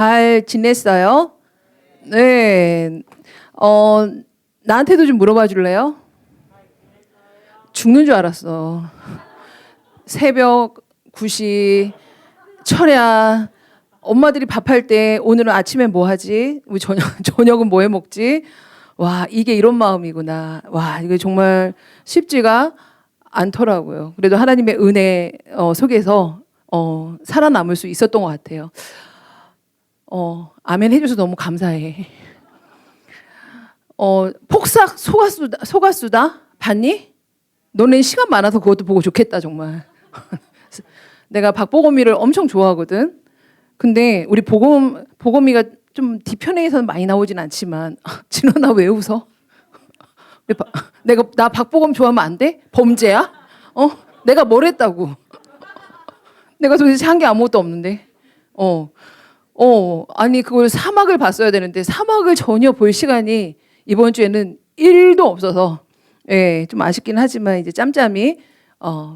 잘 지냈어요? 네. 나한테도 좀 물어봐 줄래요? 죽는 줄 알았어. 새벽 9시 철야 엄마들이 밥할 때 오늘은 아침에 뭐 하지? 우리 저녁은 뭐 해 먹지? 와, 이게 이런 마음이구나. 와, 이게 정말 쉽지가 않더라고요. 그래도 하나님의 은혜 속에서 살아남을 수 있었던 것 같아요. 아멘 해줘서 너무 감사해. 폭삭 속았수다 봤니? 너네 시간 많아서 그것도 보고 좋겠다 정말. 내가 박보검이를 엄청 좋아하거든. 근데 우리 보검이가 좀 뒤편에서는 많이 나오진 않지만 진원아 왜 웃어? 나 박보검 좋아하면 안 돼? 범죄야? 내가 뭘 했다고? 내가 도대체 한 게 아무것도 없는데. 아니 그걸 사막을 봤어야 되는데 사막을 전혀 볼 시간이 이번 주에는 1도 없어서 예, 좀 아쉽긴 하지만 이제 짬짬이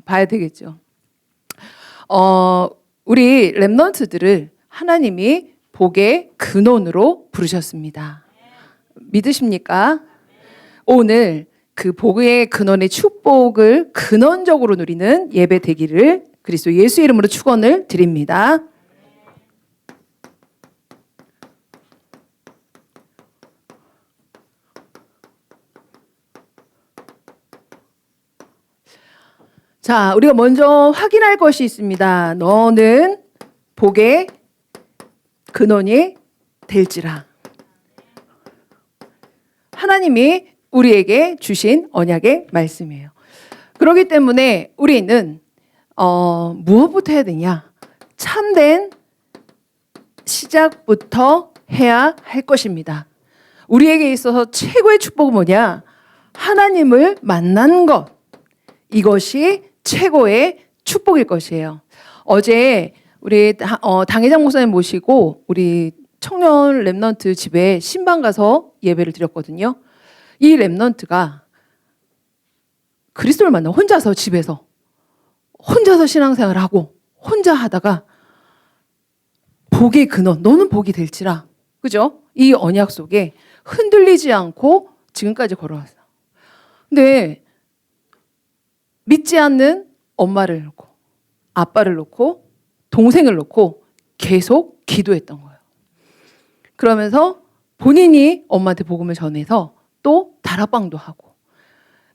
봐야 되겠죠. 우리 렘넌트들을 하나님이 복의 근원으로 부르셨습니다. 믿으십니까? 오늘 그 복의 근원의 축복을 근원적으로 누리는 예배 되기를 그리스도 예수 이름으로 축원을 드립니다. 자, 우리가 먼저 확인할 것이 있습니다. 너는 복의 근원이 될지라. 하나님이 우리에게 주신 언약의 말씀이에요. 그렇기 때문에 우리는 무엇부터 해야 되냐? 참된 시작부터 해야 할 것입니다. 우리에게 있어서 최고의 축복은 뭐냐? 하나님을 만난 것. 이것이 최고의 축복일 것이에요. 어제 우리 당회장 목사님 모시고 우리 청년 렘넌트 집에 신방 가서 예배를 드렸거든요. 이 렘넌트가 그리스도를 만나 혼자서 집에서 혼자서 신앙생활을 하고 혼자 하다가 복의 근원, 너는 복이 될지라. 그죠? 이 언약 속에 흔들리지 않고 지금까지 걸어왔어. 근데 믿지 않는 엄마를 놓고 아빠를 놓고 동생을 놓고 계속 기도했던 거예요. 그러면서 본인이 엄마한테 복음을 전해서 또 다락방도 하고.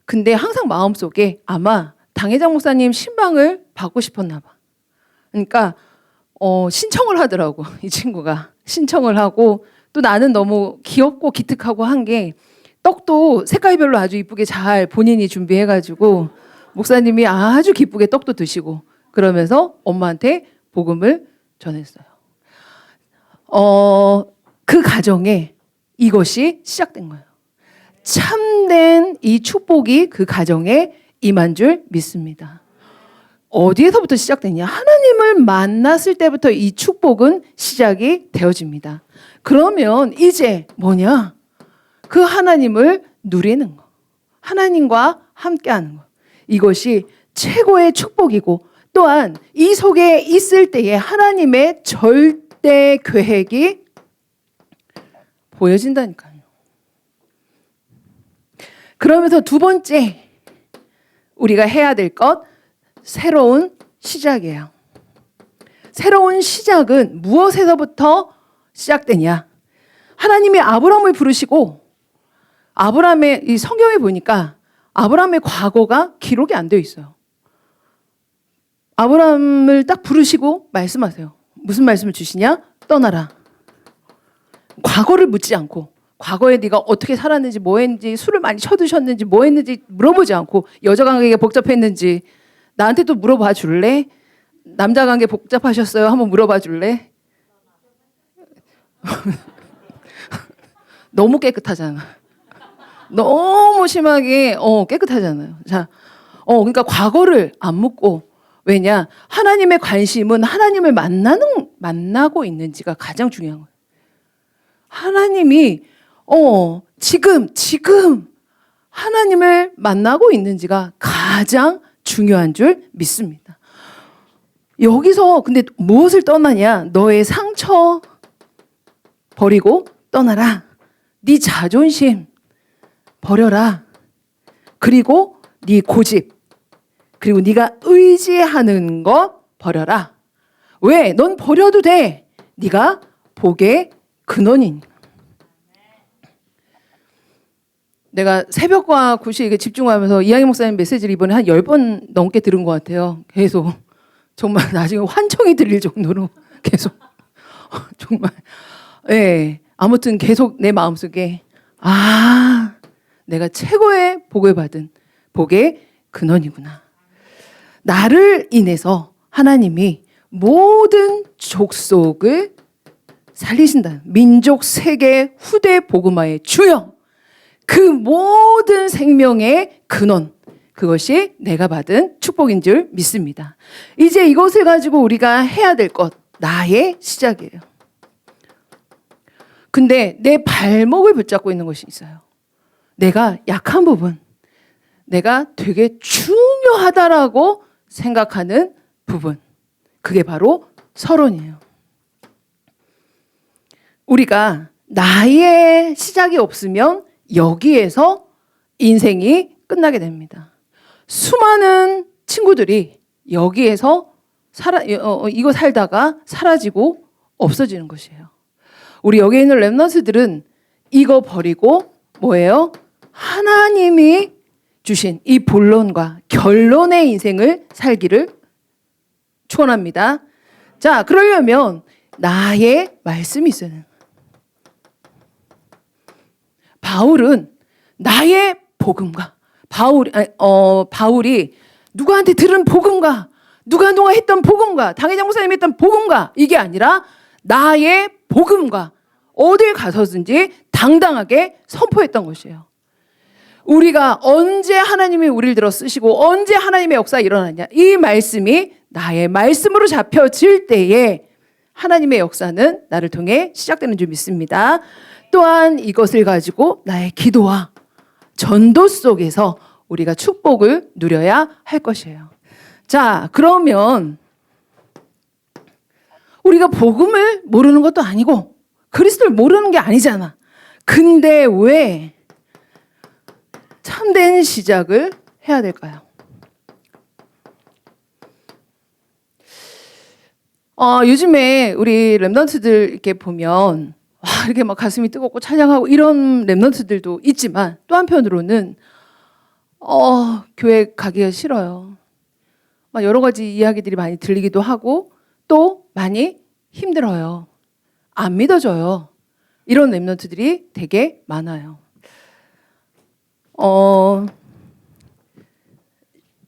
근데 항상 마음속에 아마 당회장 목사님 신방을 받고 싶었나 봐. 그러니까 신청을 하더라고. 이 친구가 신청을 하고 또 나는 너무 귀엽고 기특하고 한 게 떡도 색깔별로 아주 이쁘게 잘 본인이 준비해가지고 목사님이 아주 기쁘게 떡도 드시고 그러면서 엄마한테 복음을 전했어요. 그 가정에 이것이 시작된 거예요. 참된 이 축복이 그 가정에 임한 줄 믿습니다. 어디에서부터 시작되냐? 하나님을 만났을 때부터 이 축복은 시작이 되어집니다. 그러면 이제 뭐냐? 그 하나님을 누리는 거. 하나님과 함께하는 거. 이것이 최고의 축복이고 또한 이 속에 있을 때에 하나님의 절대 계획이 보여진다니까요. 그러면서 두 번째 우리가 해야 될 것 새로운 시작이에요. 새로운 시작은 무엇에서부터 시작되냐? 하나님이 아브라함을 부르시고 아브라함의 이 성경에 보니까 아브라함의 과거가 기록이 안 되어 있어요. 아브라함을 딱 부르시고 말씀하세요. 무슨 말씀을 주시냐? 떠나라. 과거를 묻지 않고 과거에 네가 어떻게 살았는지 뭐 했는지 술을 많이 쳐드셨는지 뭐 했는지 물어보지 않고 여자 관계가 복잡했는지 나한테 또 물어봐 줄래? 남자 관계 복잡하셨어요? 한번 물어봐 줄래? 너무 깨끗하잖아. 너무 심하게 깨끗하잖아요. 자, 그러니까 과거를 안 묻고 왜냐? 하나님의 관심은 하나님을 만나고 있는지가 가장 중요한 거예요. 하나님이 지금 하나님을 만나고 있는지가 가장 중요한 줄 믿습니다. 여기서 근데 무엇을 떠나냐? 너의 상처, 버리고 떠나라. 네 자존심 버려라. 그리고 네 고집, 그리고 네가 의지하는 거 버려라. 왜? 넌 버려도 돼. 네가 복의 근원이니까. 내가 새벽과 9시에 집중하면서 이양희 목사님 메시지를 이번에 한 10번 넘게 들은 것 같아요. 계속. 정말 나중에 환청이 들릴 정도로 계속. 정말. 네. 아무튼 계속 내 마음속에 내가 최고의 복을 받은 복의 근원이구나. 나를 인해서 하나님이 모든 족속을 살리신다. 민족 세계 후대 복음화의 주역. 그 모든 생명의 근원. 그것이 내가 받은 축복인 줄 믿습니다. 이제 이것을 가지고 우리가 해야 될 것. 나의 시작이에요. 근데 내 발목을 붙잡고 있는 것이 있어요. 내가 약한 부분. 내가 되게 중요하다라고 생각하는 부분. 그게 바로 서론이에요. 우리가 나의 시작이 없으면 여기에서 인생이 끝나게 됩니다. 수많은 친구들이 여기에서 이거 살다가 사라지고 없어지는 것이에요. 우리 여기 있는 렘넌트들은 이거 버리고 뭐예요? 하나님이 주신 이 본론과 결론의 인생을 살기를 축원합니다. 자, 그러려면 나의 말씀이 있어야 돼요. 바울은 나의 복음과 바울이 누구한테 들은 복음과 누가 했던 복음과 당회장 목사님이 했던 복음과 이게 아니라 나의 복음과 어딜 가서든지 당당하게 선포했던 것이에요. 우리가 언제 하나님이 우리를 들어 쓰시고 언제 하나님의 역사가 일어났냐. 이 말씀이 나의 말씀으로 잡혀질 때에 하나님의 역사는 나를 통해 시작되는 줄 믿습니다. 또한 이것을 가지고 나의 기도와 전도 속에서 우리가 축복을 누려야 할 것이에요. 자, 그러면 우리가 복음을 모르는 것도 아니고 그리스도를 모르는 게 아니잖아. 근데 왜 참된 시작을 해야 될까요? 요즘에 우리 렘넌트들 이렇게 보면 이렇게 막 가슴이 뜨겁고 찬양하고 이런 렘넌트들도 있지만 또 한편으로는 교회 가기가 싫어요. 막 여러 가지 이야기들이 많이 들리기도 하고 또 많이 힘들어요. 안 믿어져요. 이런 렘넌트들이 되게 많아요.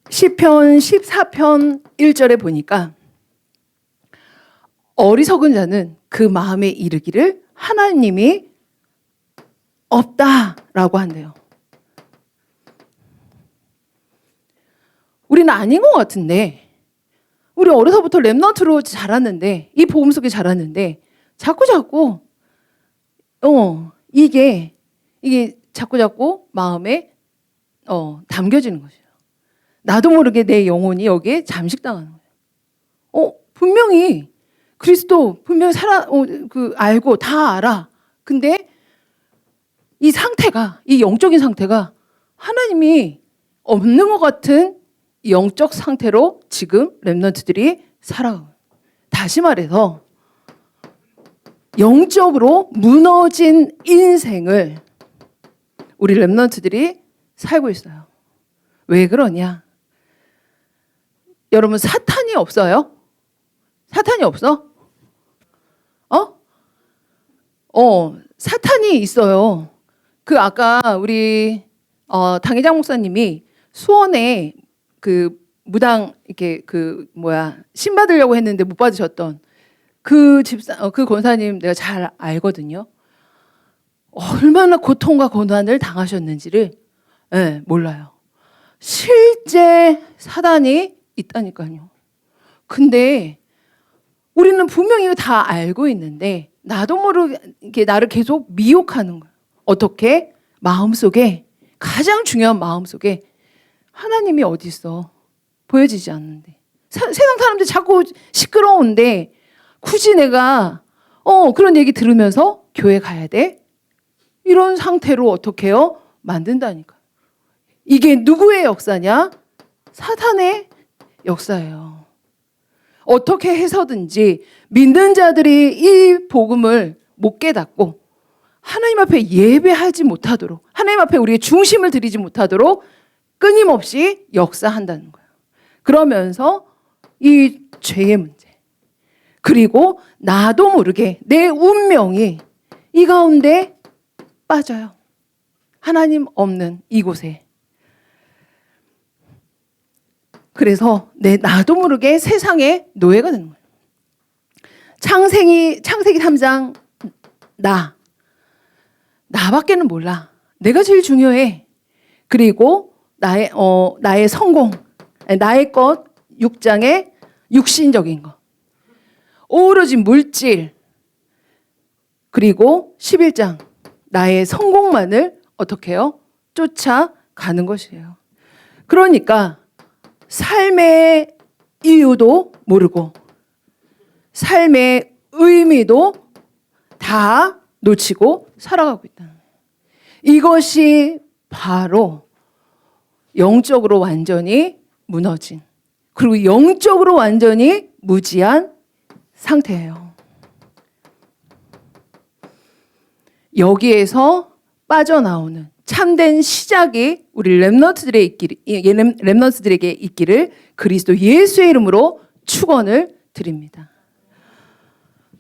시편 14편 1절에 보니까 어리석은 자는 그 마음에 이르기를 하나님이 없다라고 한대요. 우리는 아닌 것 같은데 우리 어려서부터 렘넌트로 자랐는데 이 복음 속에 자랐는데 자꾸 이게 자꾸 마음에 담겨지는 것이에요. 나도 모르게 내 영혼이 여기에 잠식당하는 거예요. 분명히 그리스도 분명히 알고 다 알아. 근데 이 상태가, 이 영적인 상태가 하나님이 없는 것 같은 영적 상태로 지금 렘넌트들이 살아가요. 다시 말해서 영적으로 무너진 인생을 우리 렘넌트들이 살고 있어요. 왜 그러냐? 여러분 사탄이 없어요? 사탄이 없어? 사탄이 있어요. 아까 우리 당회장 목사님이 수원에 무당 이렇게 신 받으려고 했는데 못 받으셨던 그 권사님 내가 잘 알거든요. 얼마나 고통과 고난을 당하셨는지를 몰라요. 실제 사단이 있다니까요. 근데 우리는 분명히 이거 다 알고 있는데 나도 모르게 나를 계속 미혹하는 거예요. 어떻게? 마음속에 가장 중요한 마음속에 하나님이 어디 있어? 보여지지 않는데 세상 사람들 자꾸 시끄러운데 굳이 내가 그런 얘기 들으면서 교회 가야 돼? 이런 상태로 어떻게 해요? 만든다니까. 이게 누구의 역사냐? 사탄의 역사예요. 어떻게 해서든지 믿는 자들이 이 복음을 못 깨닫고 하나님 앞에 예배하지 못하도록, 하나님 앞에 우리의 중심을 들이지 못하도록 끊임없이 역사한다는 거예요. 그러면서 이 죄의 문제, 그리고 나도 모르게 내 운명이 이 가운데 빠져요. 하나님 없는 이곳에. 그래서 나도 모르게 세상의 노예가 되는 거예요. 창세기 3장 나밖에는 몰라. 내가 제일 중요해. 그리고 나의 성공, 나의 것 6장의 육신적인 것, 오로지 물질, 그리고 11장 나의 성공만을 어떻게 해요? 쫓아가는 것이에요. 그러니까 삶의 이유도 모르고 삶의 의미도 다 놓치고 살아가고 있다. 이것이 바로 영적으로 완전히 무너진, 그리고 영적으로 완전히 무지한 상태예요. 여기에서 빠져나오는 참된 시작이 우리 렘넌트들에게 있기를 그리스도 예수의 이름으로 축원을 드립니다.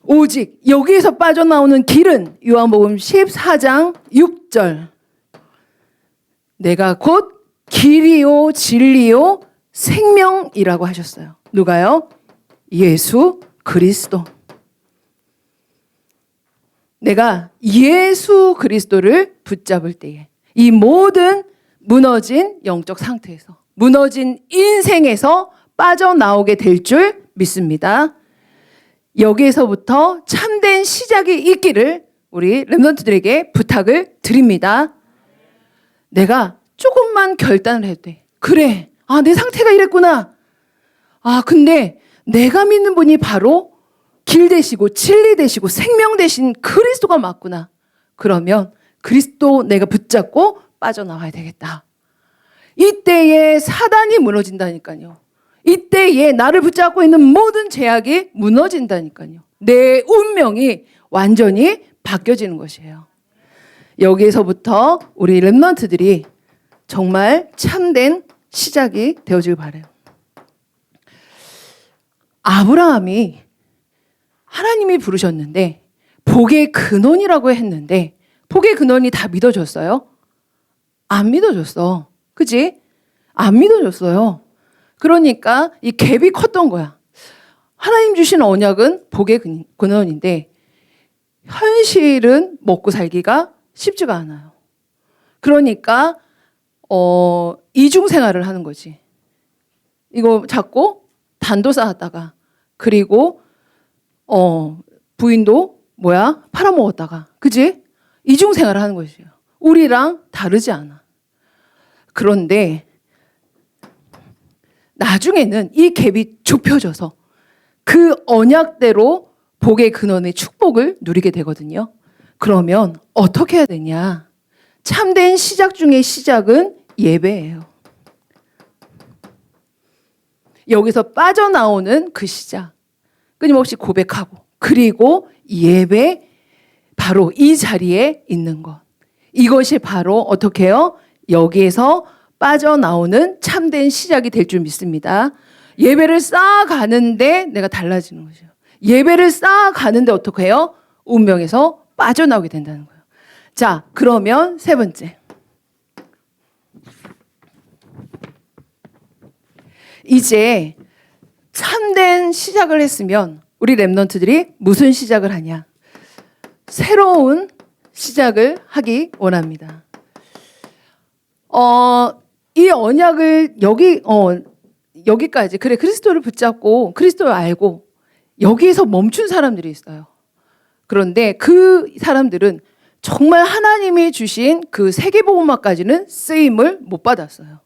오직 여기에서 빠져나오는 길은 요한복음 14장 6절, 내가 곧 길이요 진리요 생명이라고 하셨어요. 누가요? 예수 그리스도. 내가 예수 그리스도를 붙잡을 때에 이 모든 무너진 영적 상태에서, 무너진 인생에서 빠져나오게 될 줄 믿습니다. 여기에서부터 참된 시작이 있기를 우리 렘넌트들에게 부탁을 드립니다. 내가 조금만 결단을 해도 돼. 그래, 내 상태가 이랬구나. 근데 내가 믿는 분이 바로 길 되시고 진리 되시고 생명 되신 그리스도가 맞구나. 그러면 그리스도 내가 붙잡고 빠져나와야 되겠다. 이때에 사단이 무너진다니까요. 이때에 나를 붙잡고 있는 모든 제약이 무너진다니까요. 내 운명이 완전히 바뀌어지는 것이에요. 여기에서부터 우리 렘넌트들이 정말 참된 시작이 되어지길 바라요. 아브라함이 하나님이 부르셨는데 복의 근원이라고 했는데 복의 근원이 다 믿어줬어요? 안 믿어줬어. 그치? 안 믿어줬어요. 그러니까 이 갭이 컸던 거야. 하나님 주신 언약은 복의 근원인데 현실은 먹고 살기가 쉽지가 않아요. 그러니까 이중생활을 하는 거지. 이거 잡고 단도 쌓았다가, 그리고 부인도 팔아먹었다가, 그지? 이중생활을 하는 것이에요. 우리랑 다르지 않아. 그런데 나중에는 이 갭이 좁혀져서 그 언약대로 복의 근원의 축복을 누리게 되거든요. 그러면 어떻게 해야 되냐? 참된 시작 중의 시작은 예배예요. 여기서 빠져나오는 그 시작, 끊임없이 고백하고, 그리고 예배, 바로 이 자리에 있는 것. 이것이 바로 어떻게 해요? 여기에서 빠져나오는 참된 시작이 될 줄 믿습니다. 예배를 쌓아가는데 내가 달라지는 거죠. 예배를 쌓아가는데 어떻게 해요? 운명에서 빠져나오게 된다는 거예요. 자, 그러면 세 번째. 이제 참된 시작을 했으면 우리 렘넌트들이 무슨 시작을 하냐? 새로운 시작을 하기 원합니다. 이 언약을 여기까지, 그래, 그리스도를 붙잡고 그리스도를 알고 여기에서 멈춘 사람들이 있어요. 그런데 그 사람들은 정말 하나님이 주신 그 세계복음화까지는 쓰임을 못 받았어요.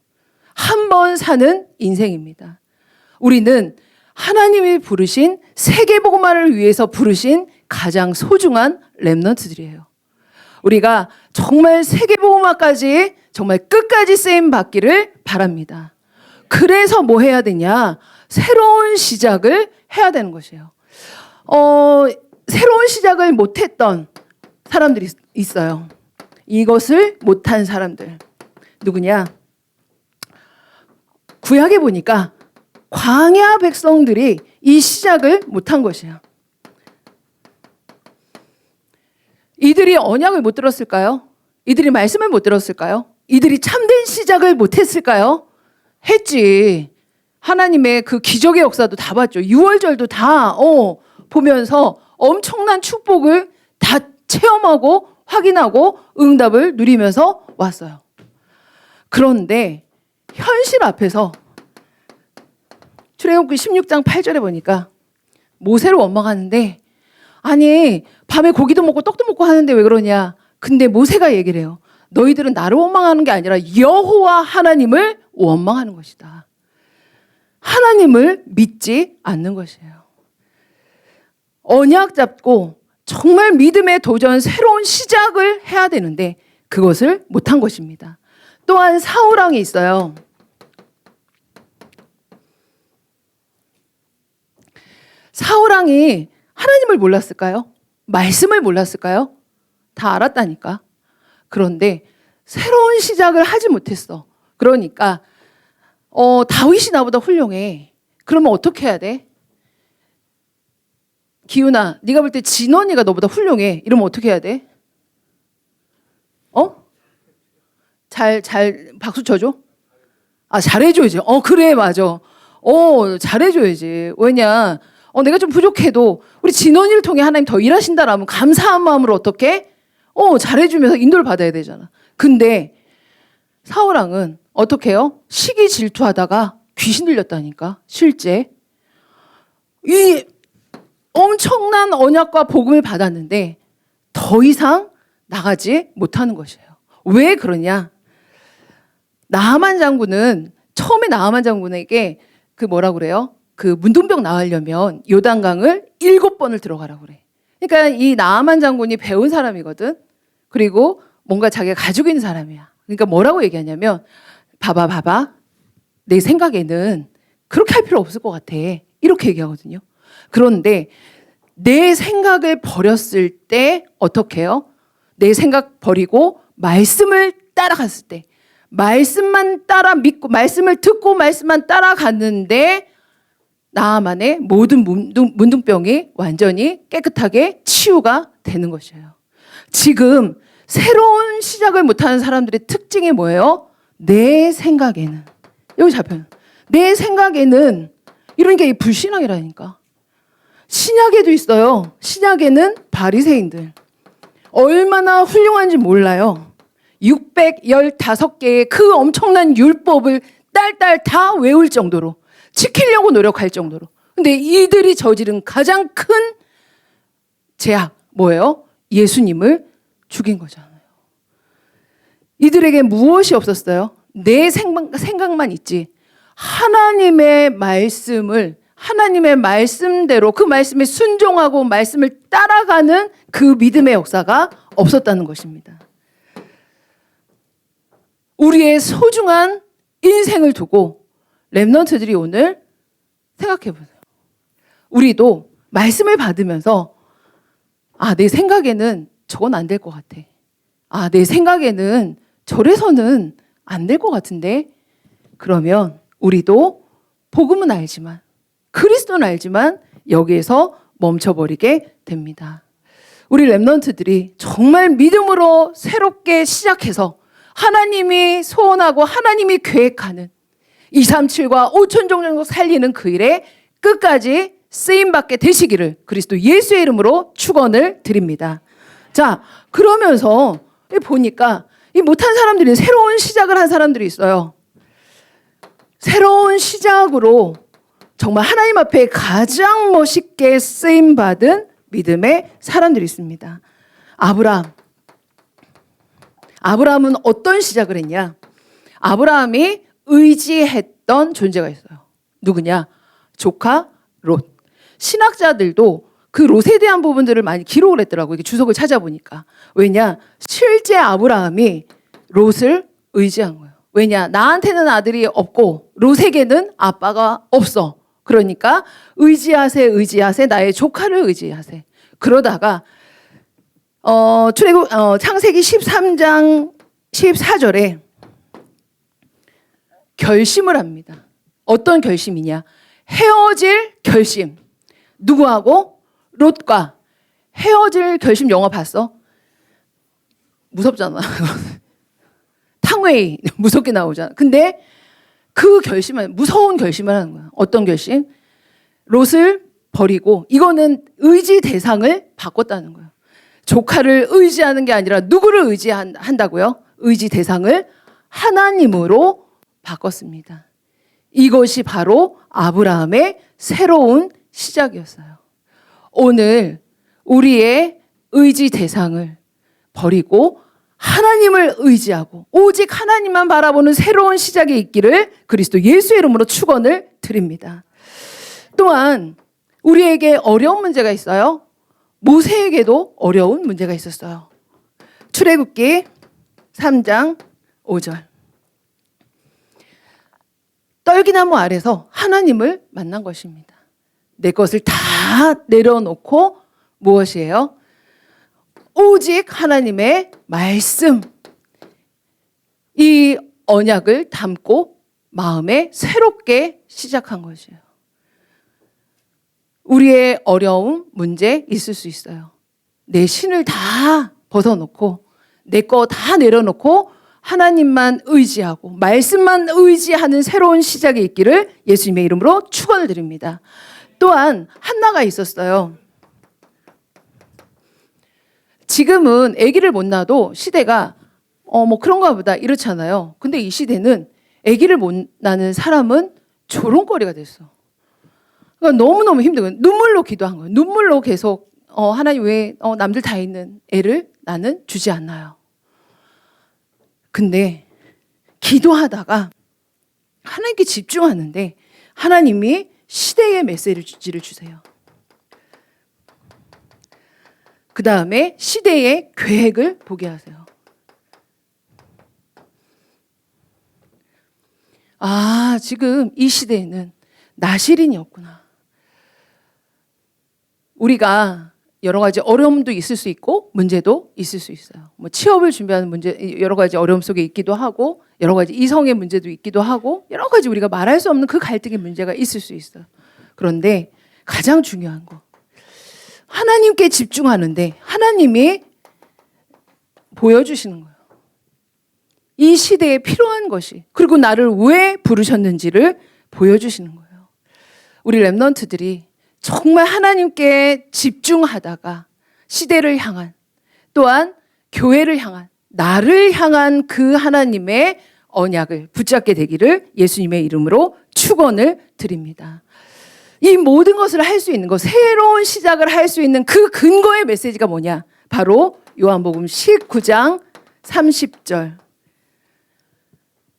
한 번 사는 인생입니다. 우리는 하나님이 부르신 세계복음화를 위해서 부르신 가장 소중한 렘넌트들이에요. 우리가 정말 세계복음화까지 정말 끝까지 쓰임 받기를 바랍니다. 그래서 뭐 해야 되냐? 새로운 시작을 해야 되는 것이에요. 새로운 시작을 못했던 사람들이 있어요. 이것을 못한 사람들. 누구냐? 구약에 보니까 광야 백성들이 이 시작을 못한 것이에요. 이들이 언약을 못 들었을까요? 이들이 말씀을 못 들었을까요? 이들이 참된 시작을 못했을까요? 했지. 하나님의 그 기적의 역사도 다 봤죠. 6월절도 다 보면서 엄청난 축복을 다 체험하고 확인하고 응답을 누리면서 왔어요. 그런데 현실 앞에서 출애굽기 16장 8절에 보니까 모세를 원망하는데, 아니 밤에 고기도 먹고 떡도 먹고 하는데 왜 그러냐. 근데 모세가 얘기를 해요. 너희들은 나를 원망하는 게 아니라 여호와 하나님을 원망하는 것이다. 하나님을 믿지 않는 것이에요. 언약 잡고 정말 믿음의 도전, 새로운 시작을 해야 되는데 그것을 못한 것입니다. 또한 사울왕이 있어요. 사울왕이 하나님을 몰랐을까요? 말씀을 몰랐을까요? 다 알았다니까. 그런데 새로운 시작을 하지 못했어. 그러니까 다윗이 나보다 훌륭해. 그러면 어떻게 해야 돼? 기훈아, 네가 볼 때 진원이가 너보다 훌륭해. 이러면 어떻게 해야 돼? 잘 박수 쳐줘? 잘해줘야지. 그래, 맞아. 잘해줘야지. 왜냐? 내가 좀 부족해도 우리 진원이를 통해 하나님 더 일하신다라면 감사한 마음으로 어떻게? 잘해주면서 인도를 받아야 되잖아. 근데 사울왕은 어떻게 해요? 시기 질투하다가 귀신 들렸다니까. 실제 이 엄청난 언약과 복음을 받았는데 더 이상 나가지 못하는 것이에요. 왜 그러냐? 나하만 장군은 처음에 나하만 장군에게 그 뭐라 그래요? 그 문둥병 나으려면 요단강을 7번을 들어가라고 그래. 그러니까 이 나하만 장군이 배운 사람이거든. 그리고 뭔가 자기가 가지고 있는 사람이야. 그러니까 뭐라고 얘기하냐면 봐봐. 내 생각에는 그렇게 할 필요 없을 것 같아. 이렇게 얘기하거든요. 그런데 내 생각을 버렸을 때 어떻게 해요? 내 생각 버리고 말씀을 따라갔을 때, 말씀만 따라 믿고 말씀을 듣고 말씀만 따라갔는데 나아만의 모든 문둥병이 완전히 깨끗하게 치유가 되는 것이에요. 지금 새로운 시작을 못하는 사람들의 특징이 뭐예요? 내 생각에는, 여기 잡혀요. 내 생각에는, 이러니까 이 불신앙이라니까. 신약에도 있어요. 신약에는 바리새인들 얼마나 훌륭한지 몰라요. 615개의 그 엄청난 율법을 딸딸 다 외울 정도로, 지키려고 노력할 정도로. 근데 이들이 저지른 가장 큰 죄악 뭐예요? 예수님을 죽인 거잖아요. 이들에게 무엇이 없었어요? 내 생각만 있지. 하나님의 말씀을, 하나님의 말씀대로 그 말씀에 순종하고 말씀을 따라가는 그 믿음의 역사가 없었다는 것입니다. 우리의 소중한 인생을 두고 렘넌트들이 오늘 생각해 보세요. 우리도 말씀을 받으면서 내 생각에는 저건 안 될 것 같아. 내 생각에는 저래서는 안 될 것 같은데. 그러면 우리도 복음은 알지만, 그리스도는 알지만 여기에서 멈춰버리게 됩니다. 우리 렘넌트들이 정말 믿음으로 새롭게 시작해서 하나님이 소원하고 하나님이 계획하는 237과 5천 종족 살리는 그 일에 끝까지 쓰임받게 되시기를 그리스도 예수의 이름으로 축원을 드립니다. 자, 그러면서 보니까 이 못한 사람들이 새로운 시작을 한 사람들이 있어요. 새로운 시작으로 정말 하나님 앞에 가장 멋있게 쓰임받은 믿음의 사람들이 있습니다. 아브라함은 어떤 시작을 했냐? 아브라함이 의지했던 존재가 있어요. 누구냐? 조카 롯. 신학자들도 그 롯에 대한 부분들을 많이 기록을 했더라고요. 이게 주석을 찾아보니까. 왜냐? 실제 아브라함이 롯을 의지한 거예요. 왜냐? 나한테는 아들이 없고 롯에게는 아빠가 없어. 그러니까 의지하세 나의 조카를 의지하세. 그러다가 창세기 13장 14절에 결심을 합니다. 어떤 결심이냐? 헤어질 결심. 누구하고? 롯과 헤어질 결심. 영화 봤어? 무섭잖아. 탕웨이 무섭게 나오잖아. 근데 그 결심은 무서운 결심을 하는 거야. 어떤 결심? 롯을 버리고, 이거는 의지 대상을 바꿨다는 거예요. 조카를 의지하는 게 아니라 누구를 의지한다고요? 의지 대상을 하나님으로 바꿨습니다. 이것이 바로 아브라함의 새로운 시작이었어요. 오늘 우리의 의지 대상을 버리고 하나님을 의지하고 오직 하나님만 바라보는 새로운 시작이 있기를 그리스도 예수의 이름으로 축원을 드립니다. 또한 우리에게 어려운 문제가 있어요. 모세에게도 어려운 문제가 있었어요. 출애굽기 3장 5절. 떨기나무 아래서 하나님을 만난 것입니다. 내 것을 다 내려놓고 무엇이에요? 오직 하나님의 말씀, 이 언약을 담고 마음에 새롭게 시작한 것이에요. 우리의 어려움, 문제 있을 수 있어요. 내 신을 다 벗어놓고 내 거 다 내려놓고 하나님만 의지하고 말씀만 의지하는 새로운 시작이 있기를 예수님의 이름으로 축원을 드립니다. 또한 한나가 있었어요. 지금은 아기를 못 낳아도 시대가 뭐 그런가 보다 이렇잖아요. 근데 이 시대는 아기를 못 낳는 사람은 조롱거리가 됐어. 그러니까 너무너무 힘들고 눈물로 기도한 거예요. 눈물로 계속 하나님 왜 남들 다 있는 애를 나는 주지 않나요? 근데 기도하다가 하나님께 집중하는데 하나님이 시대의 메시지를 주세요. 그 다음에 시대의 계획을 보게 하세요. 아, 지금 이 시대에는 나실인이 없구나. 우리가 여러 가지 어려움도 있을 수 있고 문제도 있을 수 있어요. 뭐 취업을 준비하는 문제, 여러 가지 어려움 속에 있기도 하고 여러 가지 이성의 문제도 있기도 하고 여러 가지 우리가 말할 수 없는 그 갈등의 문제가 있을 수 있어요. 그런데 가장 중요한 거, 하나님께 집중하는데 하나님이 보여주시는 거예요. 이 시대에 필요한 것이, 그리고 나를 왜 부르셨는지를 보여주시는 거예요. 우리 렘넌트들이 정말 하나님께 집중하다가 시대를 향한, 또한 교회를 향한, 나를 향한 그 하나님의 언약을 붙잡게 되기를 예수님의 이름으로 축원을 드립니다. 이 모든 것을 할 수 있는 것, 새로운 시작을 할 수 있는 그 근거의 메시지가 뭐냐? 바로 요한복음 19장 30절.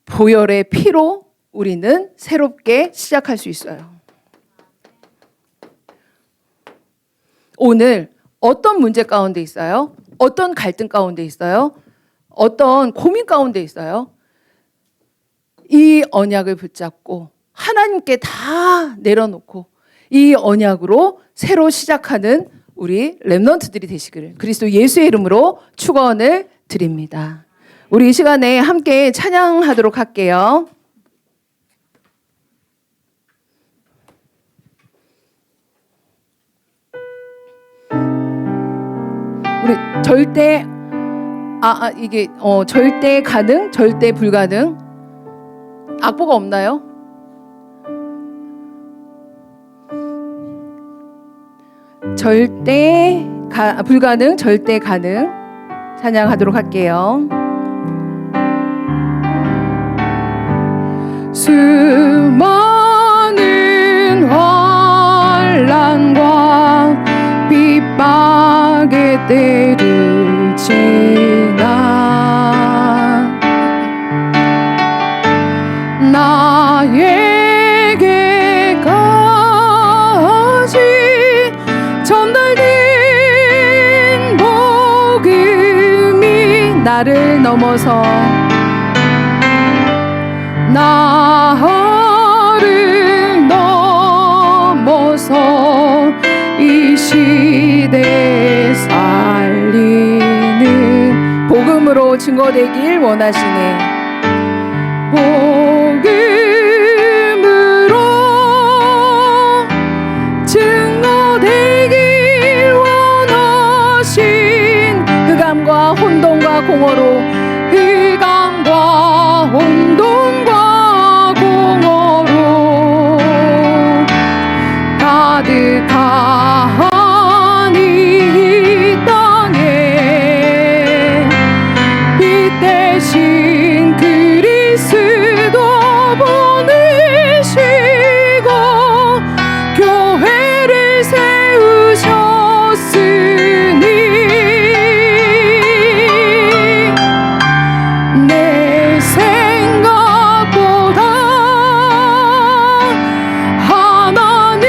보혈의 피로 우리는 새롭게 시작할 수 있어요. 오늘 어떤 문제 가운데 있어요? 어떤 갈등 가운데 있어요? 어떤 고민 가운데 있어요? 이 언약을 붙잡고 하나님께 다 내려놓고 이 언약으로 새로 시작하는 우리 렘넌트들이 되시기를 그리스도 예수의 이름으로 축원을 드립니다. 우리 이 시간에 함께 찬양하도록 할게요. 우리 절대 이게 절대 가능, 절대 불가능. 악보가 없나요? 절대 불가능, 절대 가능. 찬양하도록 할게요. 수많은 환난과 핍박의 때를 지나 나에게까지 전달 나를 넘어서 나를 넘어서 이 시대에 살리는 복음으로 증거되길 원하시네. 복음으로 증거되길 원하신 흑암과 혼돈과 공허로 흑암과 혼돈과 공허로 가득한 이 땅에 빛 대신 그리스도 보내시고 교회를 세우셨으니 내 생각보다 하나님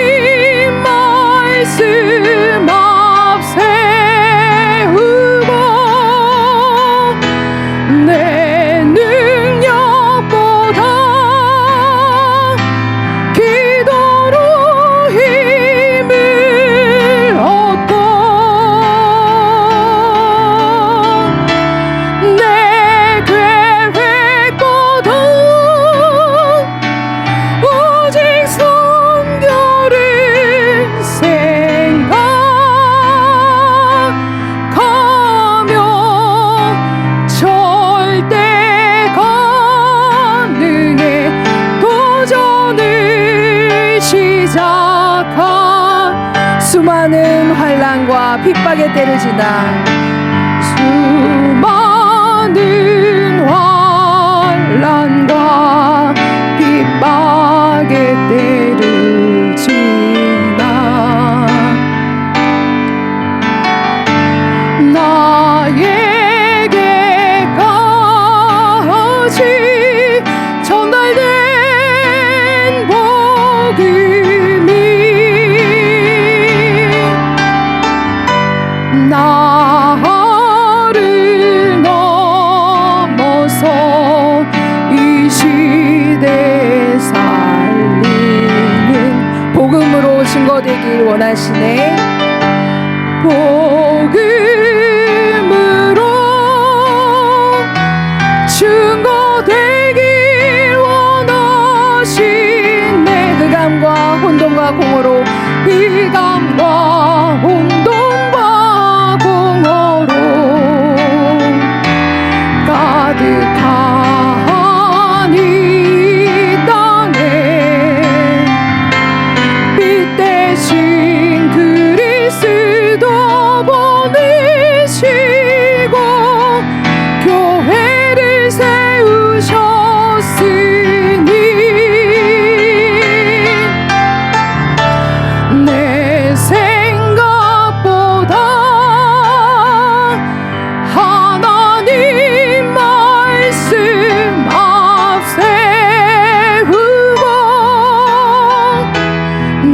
말씀 앞세우고 내 능력보다 기도로 힘을 얻고 내 계획보다 오직 선교를 생각하며 절대 가능해 도전을 시작한 수많은 환난과 핍박의 때를 지나 수많은 환난과 핍박의 때를 지나 나에게까지 전달된 복음이 나를 넘어서 이 시대에 살리는 복음으로 증거되길 원하시네. 복음으로 증거되길 원하신 내 흑암과 혼돈과 공허로 흑암과 혼돈과 공허로 가득한 이 땅에 빛 대신 그리스도 보내시고 교회를 세우셨으니 내 생각보다 하나님 말씀 앞세우고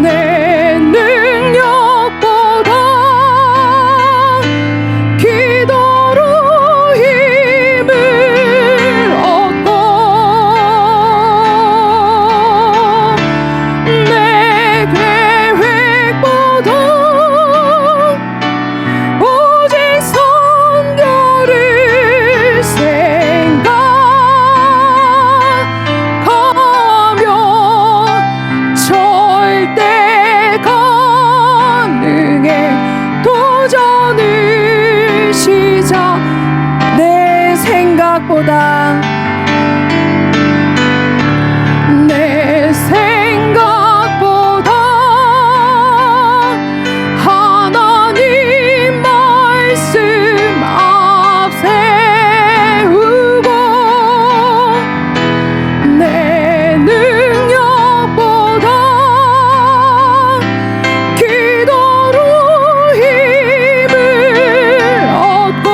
내 능력보다 기도로 힘을 얻고 내 계획보다 오직 선교를 생각하며 절대 가능해 도전을 시작 내 생각보다 내 생각보다 하나님 말씀 앞세우고 내 능력보다 기도로 힘을 얻고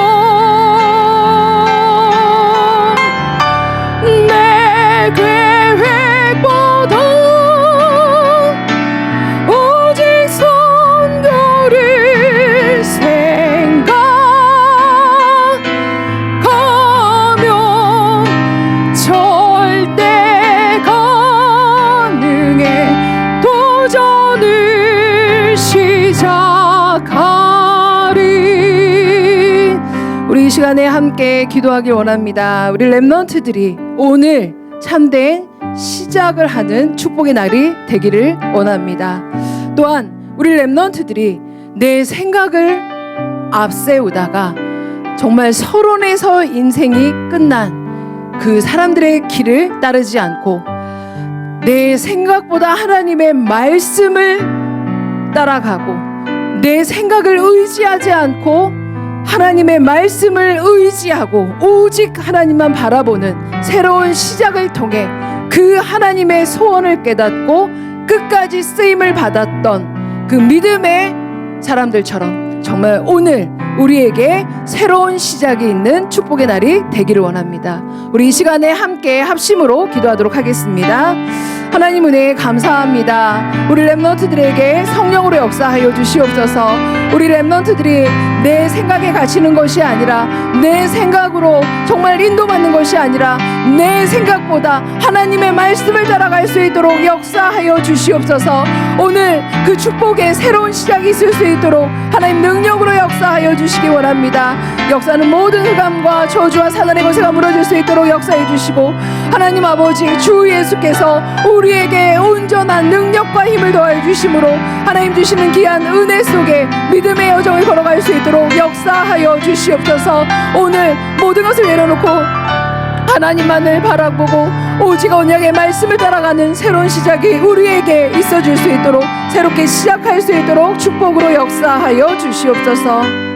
우리 시간에 함께 기도하길 원합니다. 우리 렘넌트들이 오늘 참된 시작을 하는 축복의 날이 되기를 원합니다. 또한 우리 렘넌트들이 내 생각을 앞세우다가 정말 서론에서 인생이 끝난 그 사람들의 길을 따르지 않고 내 생각보다 하나님의 말씀을 따라가고 내 생각을 의지하지 않고 하나님의 말씀을 의지하고 오직 하나님만 바라보는 새로운 시작을 통해 그 하나님의 소원을 깨닫고 끝까지 쓰임을 받았던 그 믿음의 사람들처럼 정말 오늘 우리에게 새로운 시작이 있는 축복의 날이 되기를 원합니다. 우리 이 시간에 함께 합심으로 기도하도록 하겠습니다. 하나님 은혜 감사합니다. 우리 렘넌트들에게 성령으로 역사하여 주시옵소서. 우리 렘넌트들이 내 생각에 갇히는 것이 아니라 내 생각으로 정말 인도받는 것이 아니라 내 생각보다 하나님의 말씀을 따라갈 수 있도록 역사하여 주시옵소서. 오늘 그 축복의 새로운 시작이 있을 수 있도록 하나님 능력으로 역사하여 주시기 원합니다. 역사는 모든 흑암과 저주와 사단의 거세가 무너질 수 있도록 역사해 주시고 하나님 아버지 주 예수께서 우리에게 온전한 능력과 힘을 더하여 주심으로 하나님 주시는 귀한 은혜 속에 믿음의 여정을 걸어갈 수 있도록 역사하여 주시옵소서. 오늘 모든 것을 내려놓고 하나님만을 바라보고 오직 언약의 말씀을 따라가는 새로운 시작이 우리에게 있어질 수 있도록 새롭게 시작할 수 있도록 축복으로 역사하여 주시옵소서.